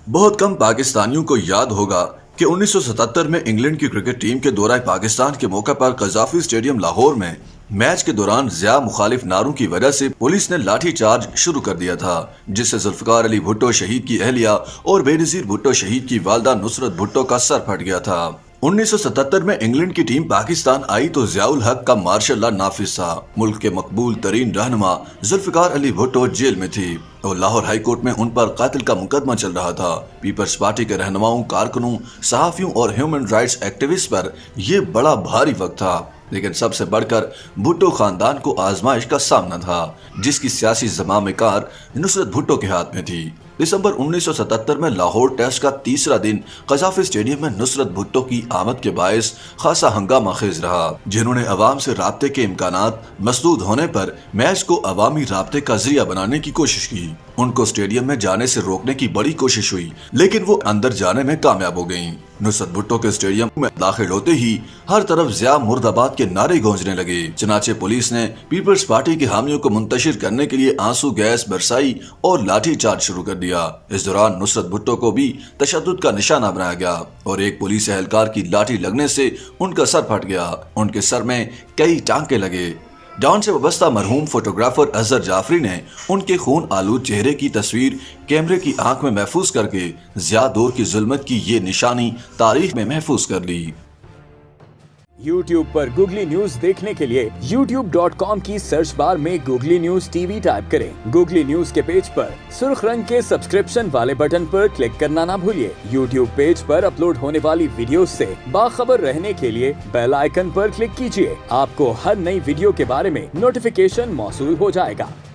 بہت کم پاکستانیوں کو یاد ہوگا کہ 1977 میں انگلینڈ کی کرکٹ ٹیم کے دورہ پاکستان کے موقع پر قذافی اسٹیڈیم لاہور میں میچ کے دوران ضیاء مخالف نعروں کی وجہ سے پولیس نے لاٹھی چارج شروع کر دیا تھا، جس سے ذوالفقار علی بھٹو شہید کی اہلیہ اور بے نظیر بھٹو شہید کی والدہ نصرت بھٹو کا سر پھٹ گیا تھا۔ 1977 میں انگلینڈ کی ٹیم پاکستان آئی تو ضیاء الحق کا مارشل لا نافذ تھا۔ ملک کے مقبول ترین رہنما ذوالفقار علی بھٹو جیل میں تھی اور لاہور ہائی کورٹ میں ان پر قتل کا مقدمہ چل رہا تھا۔ پیپلز پارٹی کے رہنماؤں، کارکنوں، صحافیوں اور ہیومن رائٹس ایکٹیوسٹ پر یہ بڑا بھاری وقت تھا، لیکن سب سے بڑھ کر بھٹو خاندان کو آزمائش کا سامنا تھا، جس کی سیاسی زمام کار نصرت بھٹو کے ہاتھ میں تھی۔ دسمبر 1977 میں لاہور ٹیسٹ کا تیسرا دن قذافی اسٹیڈیم میں نصرت بھٹو کی آمد کے باعث خاصا ہنگامہ خیز رہا، جنہوں نے عوام سے رابطے کے امکانات مسدود ہونے پر میچ کو عوامی رابطے کا ذریعہ بنانے کی کوشش کی۔ ان کو اسٹیڈیم میں جانے سے روکنے کی بڑی کوشش ہوئی، لیکن وہ اندر جانے میں کامیاب ہو گئیں۔ نصرت بھٹو کے اسٹیڈیم میں داخل ہوتے ہی ہر طرف ضیاء مرد آباد کے نعرے گونجنے لگے۔ چنانچہ پولیس نے پیپلز پارٹی کے حامیوں کو منتشر کرنے کے لیے آنسو گیس برسائی اور لاٹھی چارج شروع کر دیا۔ اس دوران نصرت بھٹو کو بھی تشدد کا نشانہ بنایا گیا اور ایک پولیس اہلکار کی لاٹھی لگنے سے ان کا سر پھٹ گیا۔ ان کے سر میں کئی ٹانکے لگے۔ ڈان سے وابستہ مرحوم فوٹوگرافر اظہر جعفری نے ان کے خون آلود چہرے کی تصویر کیمرے کی آنکھ میں محفوظ کر کے ضیاء دور کی ظلمت کی یہ نشانی تاریخ میں محفوظ کر لی۔ YouTube پر گوگلی نیوز دیکھنے کے لیے youtube.com کی سرچ بار میں googly news T V type کریں۔ گوگلی نیوز کے پیج پر سرخ رنگ کے سبسکرپشن والے بٹن پر کلک کرنا نہ بھولیے۔ YouTube پیج پر اپلوڈ ہونے والی ویڈیوز سے باخبر رہنے کے لیے بیل آئیکن پر کلک کیجیے۔ آپ کو ہر نئی ویڈیو کے بارے میں نوٹیفیکیشن موصول ہو جائے گا۔